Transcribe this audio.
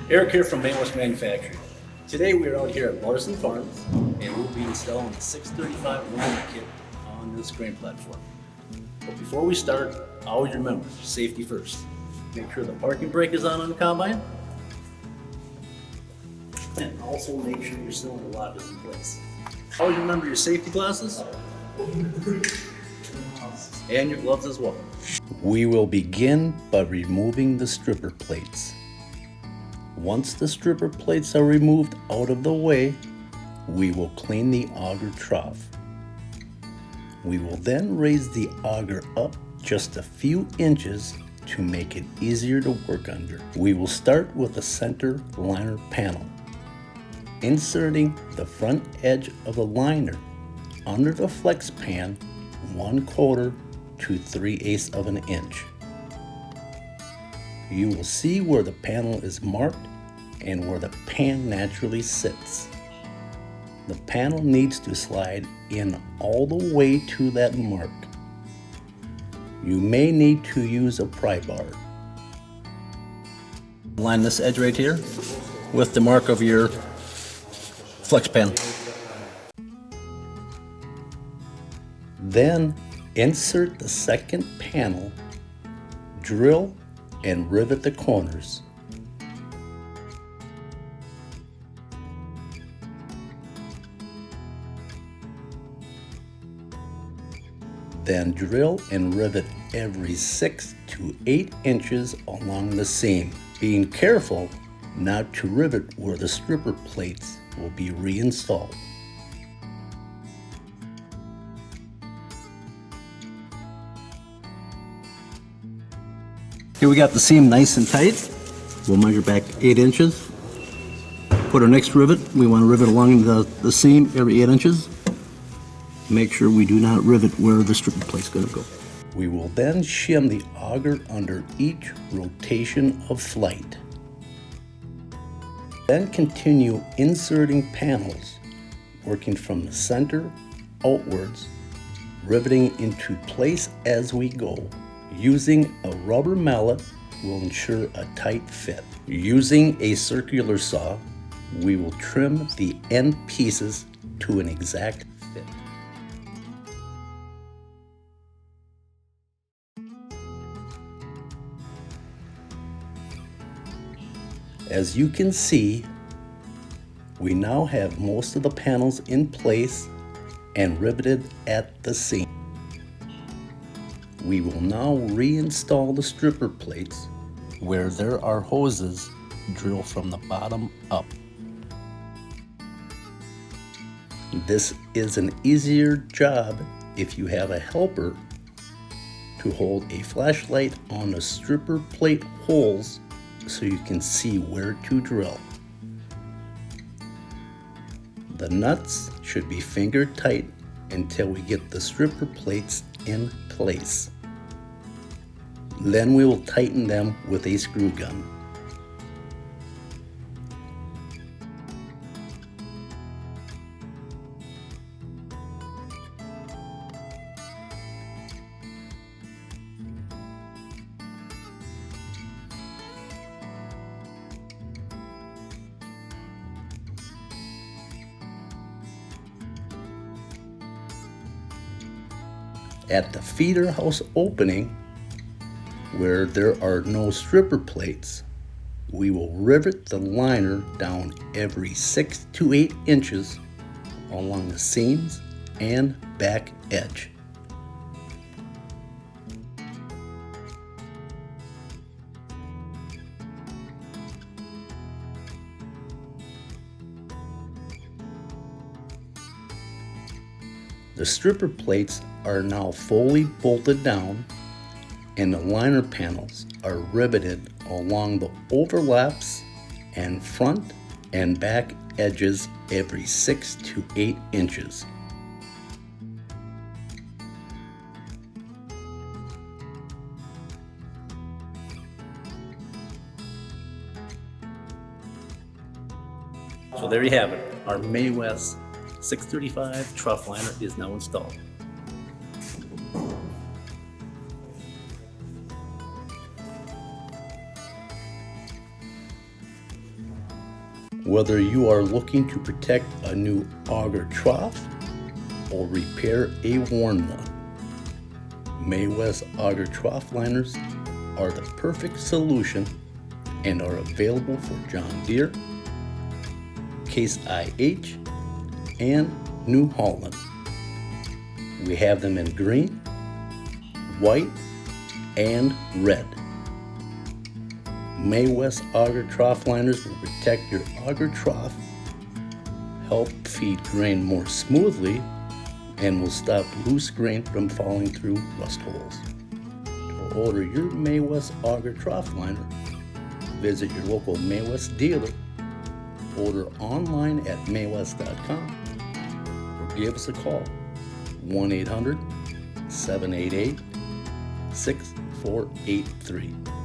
Eric here from May Wes Manufacturing. Today we are out here at Larson Farms and we'll be installing the 635 roller kit on this grain platform. But before we start, always remember, safety first. Make sure the parking brake is on the combine. And also make sure your cylinder lock is in place. Always remember your safety glasses and your gloves as well. We will begin by removing the stripper plates. Once the stripper plates are removed out of the way, we will clean the auger trough. We will then raise the auger up just a few inches to make it easier to work under. We will start with the center liner panel, inserting the front edge of the liner under the flex pan 1/4 to 3/8 of an inch. You will see where the panel is marked and where the pan naturally sits. The panel needs to slide in all the way to that mark. You may need to use a pry bar. Line this edge right here with the mark of your flex pan. Then insert the second panel, drill and rivet the corners. Then drill and rivet every 6 to 8 inches along the seam, being careful not to rivet where the stripper plates will be reinstalled. Here we got the seam nice and tight. We'll measure back 8 inches. Put our next rivet. We want to rivet along the seam every 8 inches. Make sure we do not rivet where the stripper plate's going to go. We will then shim the auger under each rotation of flight. Then continue inserting panels, working from the center outwards, riveting into place as we go. Using a rubber mallet will ensure a tight fit. Using a circular saw, we will trim the end pieces to an exact fit. As you can see, we now have most of the panels in place and riveted at the seam. We will now reinstall the stripper plates. Where there are hoses, drill from the bottom up. This is an easier job if you have a helper to hold a flashlight on the stripper plate holes so you can see where to drill. The nuts should be finger tight until we get the stripper plates in place. Then we will tighten them with a screw gun. At the Feederhouse opening, where there are no stripper plates, we will rivet the liner down every 6 to 8 inches along the seams and back edge. The stripper plates are now fully bolted down and the liner panels are riveted along the overlaps and front and back edges every 6 to 8 inches. So there you have it. Our May Wes 635 trough liner is now installed. Whether you are looking to protect a new auger trough or repair a worn one, May Wes Auger Trough Liners are the perfect solution and are available for John Deere, Case IH, and New Holland. We have them in green, white, and red. May Wes Auger Trough Liners will protect your auger trough, help feed grain more smoothly, and will stop loose grain from falling through rust holes. To order your May Wes Auger Trough Liner, visit your local May Wes dealer, order online at maywes.com, or give us a call, 1-800-788-6483.